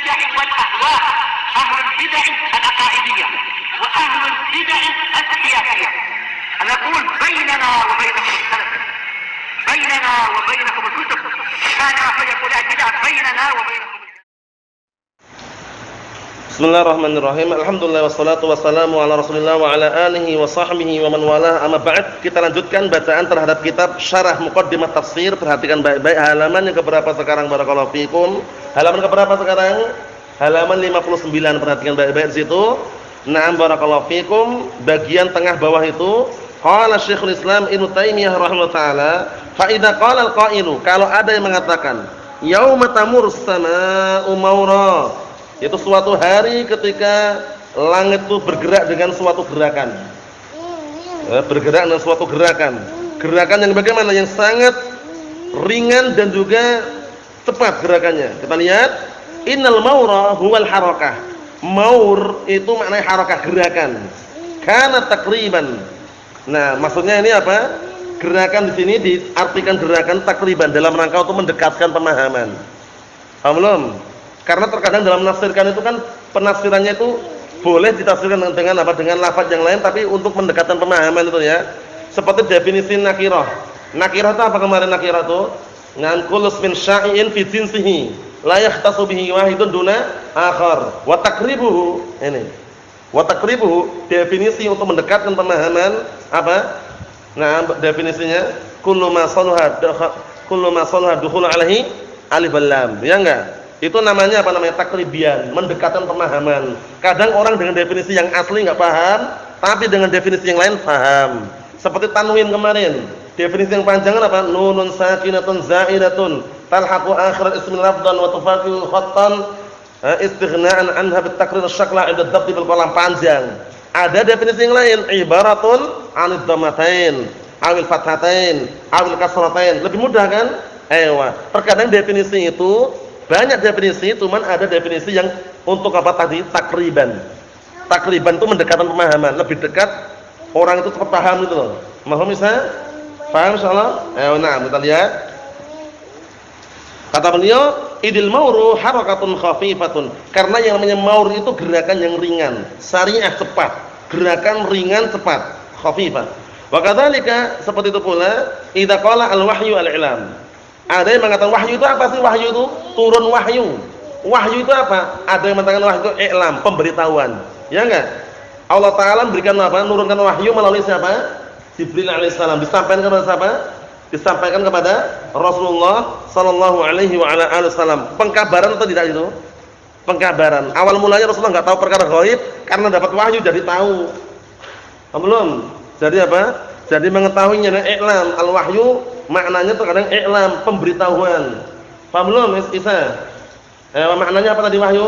البدع والأهواء، أهل البدع العقائدية وأهل البدع السياسية. نقول بيننا وبينكم السلف، بيننا وبينكم الكتب، كان فيقول البدع بيننا وبينكم. Bismillahirrahmanirrahim. Alhamdulillah wassalatu wassalamu ala Rasulillah wa ala alihi wa sahbihi wa man walah. Amma ba'd, kita lanjutkan bacaan terhadap kitab Syarah Muqaddimah Tafsir. Perhatikan baik-baik halaman yang keberapa sekarang, barakallahu fikum. Halaman keberapa sekarang? Halaman 59. Perhatikan baik-baik di situ. Na'am, barakallahu fikum. Bagian tengah bawah itu, qala Syekhul Islam Ibnu Taimiyah rahimahullah taala, fa idza qala al-qailu, kalau ada yang mengatakan yauma tamurus samaa'u mawra, itu suatu hari ketika langit itu bergerak dengan suatu gerakan. Bergerak dengan suatu gerakan. Gerakan yang bagaimana? Yang sangat ringan dan juga cepat gerakannya. Kita lihat, innal maura huwal harakah. Maur itu maknanya harakah, gerakan. Kana takriban. Nah, maksudnya ini apa? Gerakan di sini diartikan gerakan takriban dalam rangka untuk mendekatkan pemahaman. Paham belum? Karena terkadang dalam menafsirkan itu kan penafsirannya itu boleh ditafsirkan dengan apa? Dengan lafaz yang lain, tapi untuk mendekatkan pemahaman itu ya. Seperti definisi nakirah. Nakirah itu apa kemarin nakirah itu? Ngan kulus min syai'in fi jinsihi la yahtasu bihi wahidun duna akhar. Wa taqribuhu ini. Wa taqribuhu definisi untuk mendekatkan pemahaman apa? Nah, definisinya kullu ma salaha dukhul alaihi alif lam. Ya enggak? Itu namanya apa namanya? Takribian, mendekatkan pemahaman. Kadang orang dengan definisi yang asli enggak paham, tapi dengan definisi yang lain paham. Seperti tanwin kemarin. Definisi yang panjang apa? Nunun sakinatun zaidatun talhaqu akhirat ismil lafdhan wa tufaqihu khattan istighna'an anha bitakrir syakla 'inda dhabti bil qalam, panjang. Ada definisi yang lain, ibaratun 'anid dhammatain, awil fathatain, awil kasratain. Lebih mudah kan? Ewa. Terkadang definisi itu banyak definisi, cuman ada definisi yang untuk apa tadi? Takriban. Takriban itu mendekatkan pemahaman, lebih dekat orang itu cepat paham itu loh. Mohon bisa? Paham insyaallah? Nah, kita lihat. Kata beliau, idil mauru harakatun khafifatun. Karena yang namanya maur itu gerakan yang ringan, sari'ah cepat. Gerakan ringan cepat, khafifah. Wa kadzalika, seperti itu pula, idza qala al-wahyu al-i'lam. Ada yang mengatakan wahyu itu apa sih? Wahyu itu turun wahyu. Wahyu itu apa? Ada yang mengatakan wahyu itu i'lam, pemberitahuan. Ya enggak? Allah Ta'ala memberikan apa? Nurunkan wahyu melalui siapa? Jibril alaihissalam. Disampaikan kepada siapa? Disampaikan kepada Rasulullah sallallahu alaihi wa ala alihi wasallam. Pengkabaran atau tidak itu? Pengkabaran. Awal mulanya Rasulullah enggak tahu perkara ghaib, karena dapat wahyu jadi tahu. Belum. Jadi apa? Jadi mengetahuinya i'lam, al-wahyu maknanya terkadang i'lam, pemberitahuan. Paham belum Isa? Maknanya apa tadi wahyu?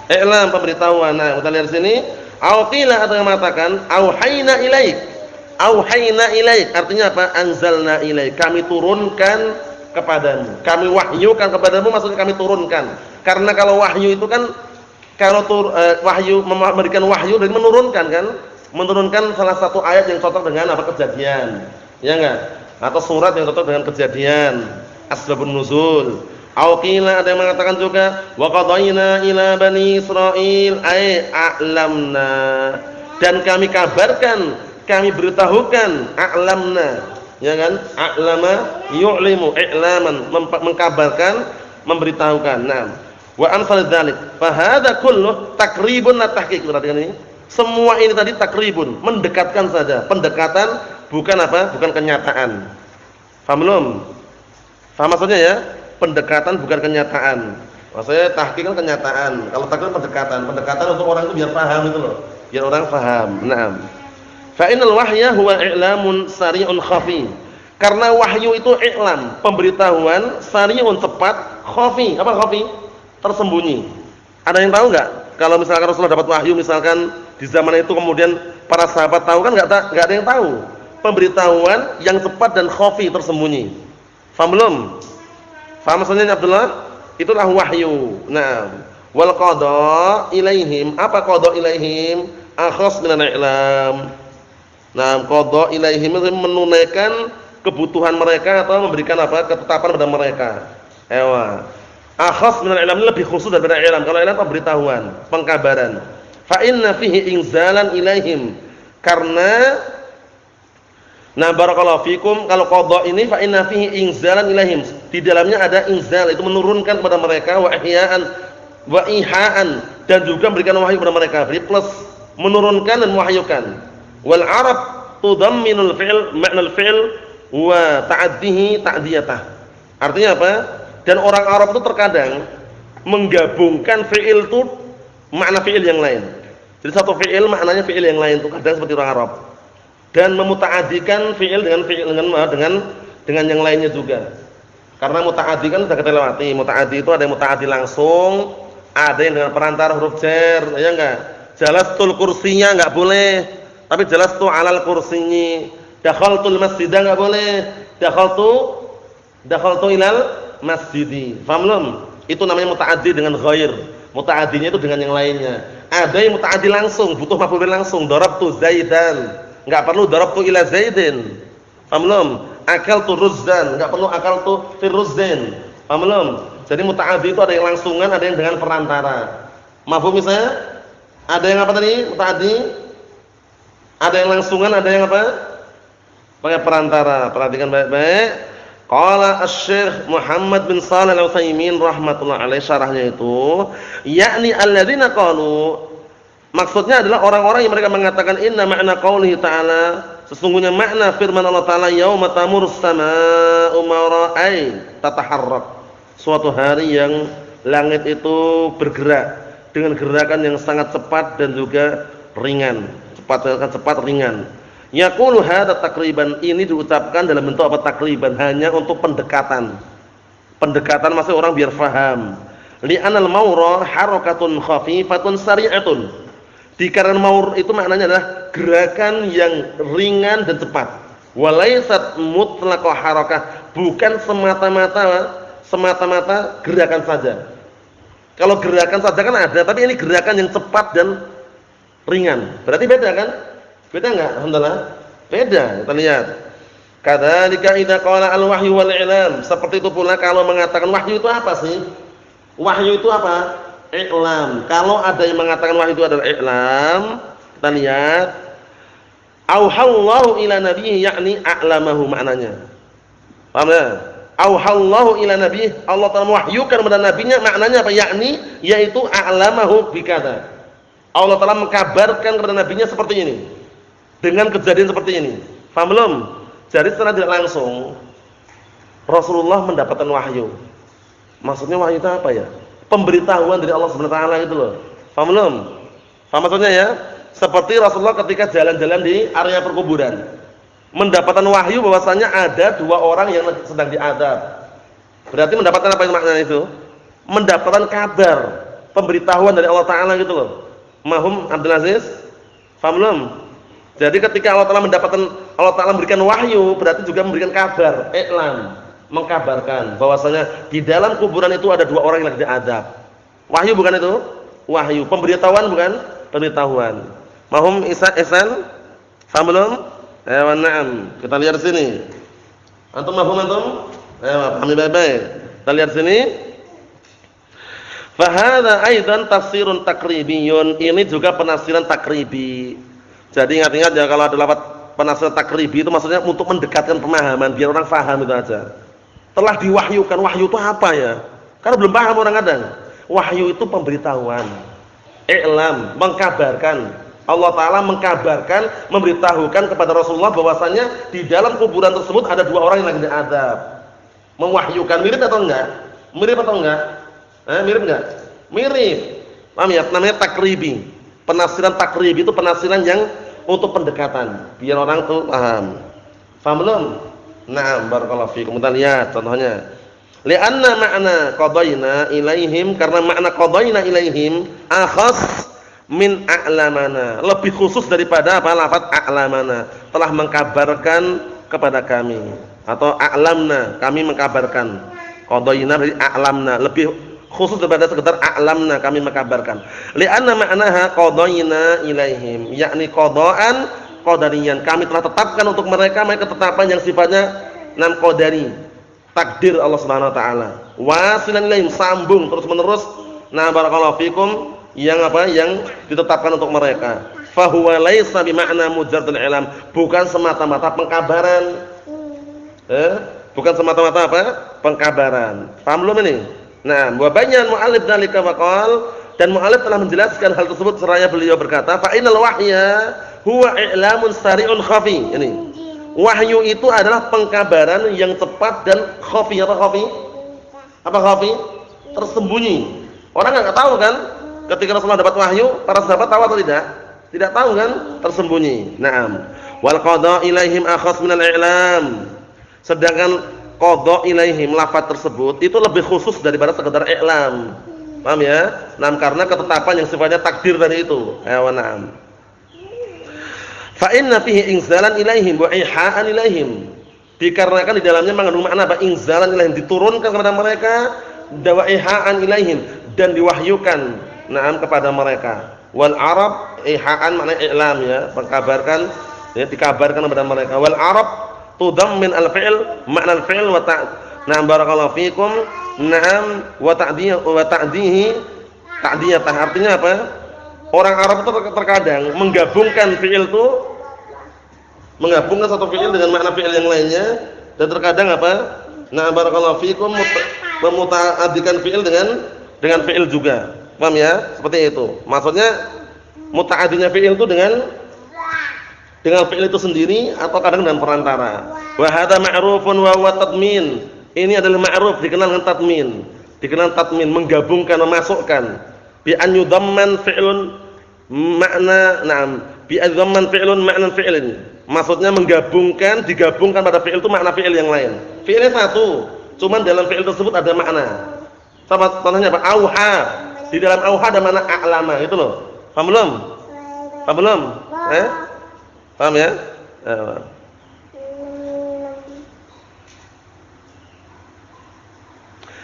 I'lam, pemberitahuan. Nah, kita lihat di sini, qila ada yang mengatakan auhayna ilaik. Auhayna ilaik artinya apa? Anzalna ilaik. Kami turunkan kepadamu. Kami wahyukan kepadamu, maksudnya kami turunkan. Karena kalau wahyu itu kan kalau wahyu memberikan wahyu dan menurunkan kan? Menurunkan salah satu ayat yang cocok dengan apa? Kejadian. Ya enggak? Atau surat yang cocok dengan kejadian, asbabun nuzul. Qila ada yang mengatakan juga wa qadayna ila bani Israil ay a'lamna, dan kami kabarkan, kami beritahukan, a'lamna, ya kan? A'lama yu'limu, i'laman, mengkabarkan, memberitahukan. Nah, wa amsal dzalik fa hadza kullu takribun la tahqiq. Perhatikan ini. Semua ini tadi takribun, mendekatkan saja, pendekatan, bukan apa? Bukan kenyataan. Paham belum? Paham maksudnya ya? Pendekatan bukan kenyataan. Maksudnya tahqiq kan kenyataan. Kalau takrib pendekatan. Pendekatan untuk orang itu biar paham itu loh. Biar orang paham. Naam. Fa innal wahya huwa i'lamun sari'un khafi. Karena wahyu itu i'lam, pemberitahuan, sari'un cepat, khafi. Apa khafi? Tersembunyi. Ada yang tahu enggak? Kalau misalkan Rasulullah dapat wahyu misalkan di zaman itu, kemudian para sahabat tahu kan enggak ada yang tahu. Pemberitahuan yang cepat dan khafi, tersembunyi. Paham belum? Paham maksudnya Abdullah? Itulah wahyu. Nah, wal qada ilaihim, apa qada ilaihim? Akhas minan i'lam. Nah, qada ilaihim itu menunaikan kebutuhan mereka atau memberikan apa? Ketetapan pada mereka. Ewa. Akhas minal i'lam, lebih khusus daripada i'lam. Kalau i'lam pemberitahuan, pengkabaran. Fa inna fihi inzalan ilaihim. Karena barakallahu fikum, kalau qadha ini fa inna fihi inzalan ilaihim. Di dalamnya ada inzal, itu menurunkan kepada mereka, wa ihya'an wa iha'an, dan juga memberikan wahyu kepada mereka. Beri plus menurunkan dan mewahyukan. Wal Arab tudamminul fi'l ma'nal fi'l wa ta'addihi ta'diyatah. Artinya apa? Dan orang Arab itu terkadang menggabungkan fi'il itu makna fi'il yang lain. Jadi satu fi'il maknanya fi'il yang lain itu kadang seperti orang Arab. Dan memuta'adikan fi'il dengan yang lainnya juga. Karena muta'adi kan sudah kita lewati. Muta'adi itu ada yang muta'adi langsung, ada yang dengan perantara huruf jar, ya enggak? Jalastul kursinya enggak boleh, tapi jalastu alal kursinya. Dakhaltul masjidah enggak boleh. Dakhaltu ilal masjidi. Paham belum? Itu namanya muta'addi dengan ghair. Muta'addinya itu dengan yang lainnya. Ada yang muta'addi langsung, butuh maf'ul langsung. Darabtu Zaidan. Enggak perlu darabtu ila Zaidin. Paham belum? Akaltu Ruzdan, enggak perlu akaltu fi Ruzdin. Paham belum? Jadi muta'addi itu ada yang langsungan, ada yang dengan perantara. Mafhum misalnya? Ada yang apa tadi? Muta'addi? Ada yang langsungan, ada yang apa? Pakai perantara. Perhatikan baik-baik. Qala Asy-Syaikh Muhammad bin Shalih Al-Utsaimin rahimatullah alaih, syarahnya itu, yakni alladzina qalu, maksudnya adalah orang-orang yang mereka mengatakan inna ma'na qaulihi ta'ala, sesungguhnya makna firman Allah Ta'ala, yauma tamurus samaa'u mawra'ai tataharrak, suatu hari yang langit itu bergerak dengan gerakan yang sangat cepat dan juga ringan, cepat ringan. Yaqulu hadza takriban, ini diucapkan dalam bentuk apa? Takriban, hanya untuk pendekatan. Pendekatan maksud orang biar faham. Li'anal mawra harakatun khafifatun sari'atun. Dikarenakan maur itu maknanya adalah gerakan yang ringan dan cepat. Walaysat mutlaqah harakah, bukan semata-mata gerakan saja. Kalau gerakan saja kan ada, tapi ini gerakan yang cepat dan ringan. Berarti beda kan? Beda enggak? Alhamdulillah. Beda. Kita lihat. Kadzalika idza qala al-wahyu wal i'lam. Seperti itu pula kalau mengatakan wahyu itu apa sih? Wahyu itu apa? I'lam. Kalau ada yang mengatakan wahyu itu adalah i'lam, kita lihat. Auhallahu ila nabiyhi, yakni a'lamahu maknanya. Paham ya? Auhallahu ila nabiyhi, Allah Ta'ala mewahyukan kepada nabinya, maknanya apa? Yakni yaitu a'lamahu bikada. Allah Ta'ala mengkabarkan kepada nabinya seperti ini. Dengan kejadian seperti ini. Paham belum? Jadi secara tidak langsung Rasulullah mendapatkan wahyu. Maksudnya wahyu itu apa ya? Pemberitahuan dari Allah Subhanahu wa taala gitu loh. Paham belum? Paham maksudnya ya? Seperti Rasulullah ketika jalan-jalan di area perkuburan, mendapatkan wahyu bahwasanya ada dua orang yang sedang diadab. Berarti mendapatkan apa yang maknanya itu? Mendapatkan kabar, pemberitahuan dari Allah Ta'ala gitu loh. Mahum Abdul Aziz? Paham belum? Jadi ketika Allah Ta'ala memberikan wahyu, berarti juga memberikan kabar, i'lam, mengkabarkan bahwasanya di dalam kuburan itu ada dua orang yang lagi diadab. Wahyu bukan itu? Wahyu. Pemberitahuan bukan? Pemberitahuan. Mahum Ihsan? Paham belum? Na'am. Kita lihat sini. Antum mahum antum? Pahami baik-baik. Kita lihat sini. Fa hadza aidan tafsirun takribiyun. Ini juga penafsiran takribi. Jadi ingat-ingat ya, kalau ada lafaz penafsiran takribi itu maksudnya untuk mendekatkan pemahaman biar orang paham itu aja. Telah diwahyukan, wahyu itu apa ya? Karena belum paham orang kadang. Wahyu itu pemberitahuan. I'lam, mengkabarkan. Allah Ta'ala mengkabarkan, memberitahukan kepada Rasulullah bahwasanya di dalam kuburan tersebut ada dua orang yang lagi diadab. Mewahyukan, mirip atau enggak? Mirip atau enggak? Mirip enggak? Mirip. Paham ya? Namanya takribi. Penafsiran takribi itu penafsiran yang untuk pendekatan, biar orang tuh paham. Paham belum? Na'am, barakallahu fiikum. Kita lihat contohnya. Li'anna ma'na qadayna ilaihim, karena makna qadayna ilaihim akhas min a'lamana, lebih khusus daripada apa? Lafaz a'lamana, telah mengkabarkan kepada kami, atau a'lamna, kami mengkabarkan. Qadayna dari a'lamna, lebih khusus daripada sekedar a'lamna, kami mengkabarkan. Li'anna ma'naha qadayna ilaihim, yakni qada'an qadariyan, kami telah tetapkan untuk mereka ketetapan yang sifatnya qadari, takdir Allah Subhanahu wa taala. Wasilan ilaihim, sambung terus-menerus. Nah, barakallahu fikum, yang apa? Yang ditetapkan untuk mereka. Fa huwa laisa bi ma'na mujarradul ilam, bukan semata-mata pengkabaran. Bukan semata-mata apa? Pengkabaran. Paham belum ini? Nah, wa bayyana mu'allif dzalika wa qala, dan mu'allif telah menjelaskan hal tersebut seraya beliau berkata, fa innal wahya huwa i'lamun sari'un khafi. Ini. Wahyu itu adalah pengkabaran yang cepat dan khafi. Apa khafi? Apa khafi? Tersembunyi. Orang enggak tahu kan? Ketika Rasulullah dapat wahyu, para sahabat tahu atau tidak? Tidak tahu kan? Tersembunyi. Naam. Wal qada ilaihim akhas minal i'lam. Sedangkan qada ilaihim, lafaz tersebut itu lebih khusus daripada sekedar i'lam. Paham ya? Nah, karena ketetapan yang sifatnya takdir tadi itu. Na'am. Fa inna fihi inzalan ilaihim wa iha'an ilaihim. Dikarenakan di dalamnya mengandung makna apa? Inzalan ilaihim, diturunkan kepada mereka, wa iha'an ilaihim, dan diwahyukan na'am kepada mereka. Wal Arab, iha'an makna i'lam ya, mengkabarkan ya, dikabarkan kepada mereka. Wal Arab tudammin al-fi'l, makna al-fi'l wa na'am barakallahu fikum, na'am wa ta'dihi ta'diyatah. Artinya apa? Orang Arab itu terkadang menggabungkan fi'il itu, menggabungkan satu fi'il dengan makna fi'il yang lainnya, dan terkadang apa? Na'am barakallahu fikum, memuta'addikan fi'il dengan fi'il juga. Paham ya? Seperti itu. Maksudnya muta'addinya fi'il itu dengan fi'il itu sendiri atau kadang dengan perantara. Wa hadza ma'rufun wa huwa tadmin. Ini adalah ma'ruf, dikenal dengan tadmin. Dikenal tadmin, menggabungkan, memasukkan. Bi an yudamman fi'lun makna, na'am, bi an yudamman fi'lun makna fi'lin. Maksudnya menggabungkan, digabungkan pada fi'il itu makna fi'il yang lain. Fi'ilnya satu, cuman dalam fi'il tersebut ada makna. Contohnya apa? Auha. Di dalam auha ada makna a'lama, gitu loh. Paham belum? Paham belum? Paham ya?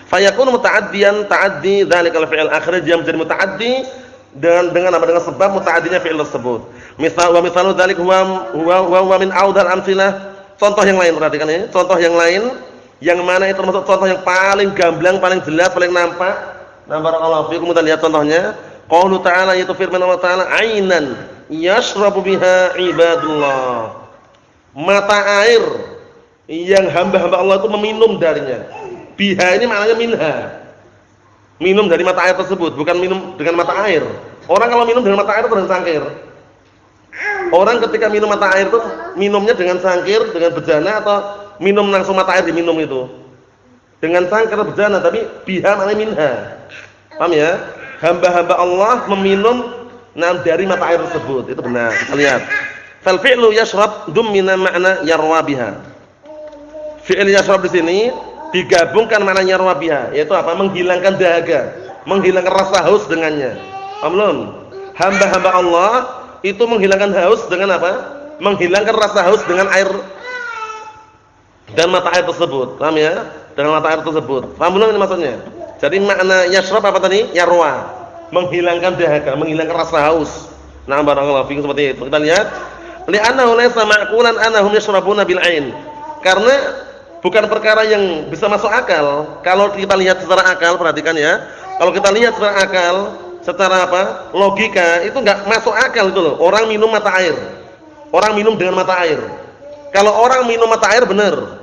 Fayakun muta'addiyan ta'addi dzalikal fi'il, akhirnya dia menjadi muta'addi dengan apa? Dengan sebab muta'addinya fi'il tersebut. Misal wa misalu dzalik huwa min awdal amsilah. Contoh yang lain, perhatikan ya. Contoh yang lain yang mana itu termasuk contoh yang paling gamblang, paling jelas, paling nampak. Nah, barakallahu fiikum, kita lihat contohnya. Qaulu ta'ala, yaitu firman Allah Ta'ala, ainan yashrabu biha ibadullah. Mata air yang hamba-hamba Allah itu meminum darinya. Biha ini maknanya minha. Minum dari mata air tersebut, bukan minum dengan mata air. Orang kalau minum dengan mata air itu dengan cangkir. Orang ketika minum mata air itu minumnya dengan cangkir, dengan bejana, atau minum langsung mata air diminum itu. Dengan cangkir bejana, tapi biha maknanya minha. Paham ya? Hamba-hamba Allah meminum dari mata air tersebut. Itu benar. Kita lihat. Fal fi'lu yashrab dummina makna yarwa biha. Fi'il yashrab di sini digabungkan makna yarwa biha, yaitu apa? Menghilangkan dahaga, menghilangkan rasa haus dengannya. Paham belum? Hamba-hamba Allah itu menghilangkan haus dengan apa? Menghilangkan rasa haus dengan air dan mata air tersebut. Paham ya? Dengan mata air tersebut. Paham belum ini maksudnya? Jadi makna yashrab apa tadi? Yarwa, menghilangkan dahaga, menghilangkan rasa haus. Nah, barakallahu fiikum, seperti itu. Kita lihat, li'annahu laysa ma'qulan annahum yashrabuna bil 'ain. Karena bukan perkara yang bisa masuk akal. Kalau kita lihat secara akal, perhatikan ya. Kalau kita lihat secara akal, secara apa? Logika, itu enggak masuk akal itu loh. Orang minum mata air. Orang minum dengan mata air. Kalau orang minum mata air benar.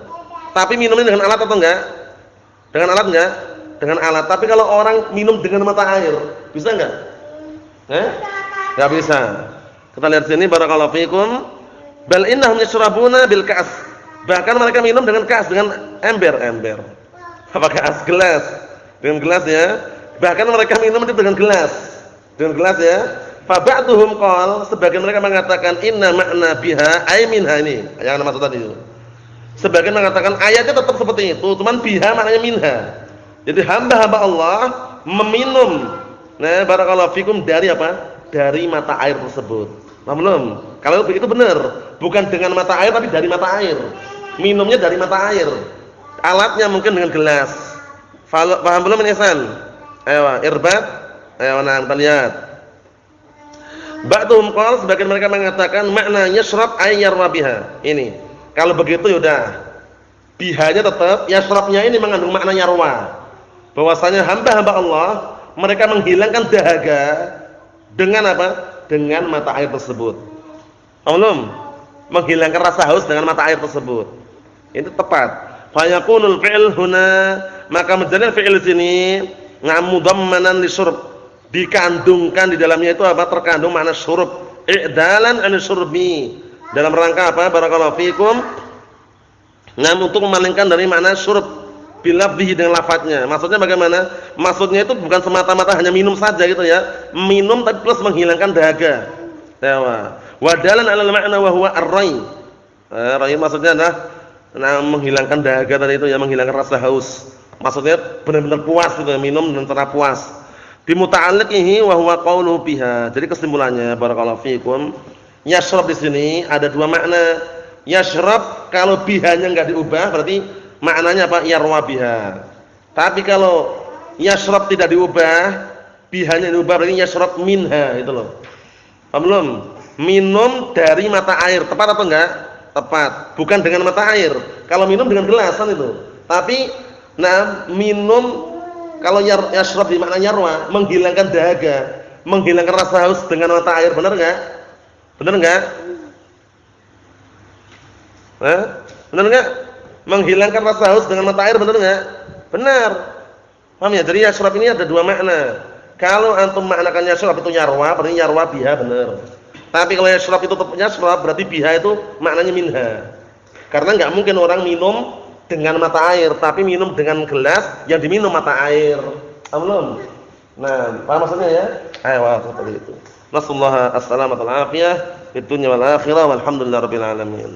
Tapi minumnya dengan alat atau enggak? Dengan alat enggak? Dengan alat. Tapi kalau orang minum dengan mata air, bisa enggak? Enggak bisa. Kita lihat sini, barakallahu fikum. Bal innahum yashrabuna bil ka'as. Bahkan mereka minum dengan ka'as, dengan ember. Apa ka'as? Gelas. Dengan gelas ya. Bahkan mereka minum itu dengan gelas. Dengan gelas ya. Fa ba'duhum qala, sebagian mereka mengatakan inna makna biha ay minha, ini yang maksud tadi itu. Sebagian mengatakan ayatnya tetap seperti itu, cuman biha maknanya minha. Jadi hamba-hamba Allah meminum, nah barakallahu fikum, dari apa? Dari mata air tersebut. Paham belum? Kalau begitu benar, bukan dengan mata air tapi dari mata air. Minumnya dari mata air. Alatnya mungkin dengan gelas. Paham belum ini Hasan? Ayo, irbat. Ayo, nah kita lihat. Ba'dhum qala, sebagian mereka mengatakan makna yashrab ay yarwa biha. Ini. Kalau begitu yaudah. bihanya tetap, yashrabnya ini mengandung makna yarwa. Bahwasanya hamba-hamba Allah mereka menghilangkan dahaga dengan apa? Dengan mata air tersebut. Belum menghilangkan rasa haus dengan mata air tersebut. Itu tepat. Fa yakunul fi'l huna, maka menjadi fi'il sini ngamudammanan li syurb, dikandungkan di dalamnya itu apa? Terkandung makna syurb, i'dalan an syurbi. Dalam rangka apa? Barakallahu fikum. Untuk memalingkan dari makna syurb bilafzihi dengan lafadznya. Maksudnya bagaimana? Maksudnya itu bukan semata-mata hanya minum saja gitu ya. Minum tapi plus menghilangkan dahaga. Wadalan 'alal ma'na wa huwa ar-ray. Ray maksudnya adalah menghilangkan dahaga tadi itu ya, menghilangkan rasa haus. Maksudnya benar-benar puas gitu ya, minum dengan cara puas. Bimuta'alliqihi wa huwa qauluhu biha. Jadi kesimpulannya barakallahu fikum, yashrab di sini ada dua makna. Yashrab kalau bihanya enggak diubah berarti maknanya apa? Yarwa biha. Tapi kalau yashrab tidak diubah, bihanya diubah berarti yashrab minha, itu loh. Paham belum? Minum dari mata air, tepat atau enggak? Tepat. Bukan dengan mata air. Kalau minum dengan gelasan itu. Tapi minum kalau yashrab di makna yarwa, menghilangkan dahaga, menghilangkan rasa haus dengan mata air, benar enggak? Benar enggak? Benar enggak? Menghilangkan rasa haus dengan mata air, benar enggak? Benar. Paham ya? Jadi yashrab ini ada dua makna. Kalau antum maknakan yashrab itu yarwa, berarti yarwa biha, benar. Tapi kalau yashrab itu tetap yashrab, berarti biha itu maknanya minha. Karena enggak mungkin orang minum dengan mata air, tapi minum dengan gelas yang diminum mata air. Paham belum? Nah, paham maksudnya ya? Ayo, seperti itu. Nasallahu as-salamata wal afiyah fid dunya wal akhirah walhamdulillahirabbil alamin.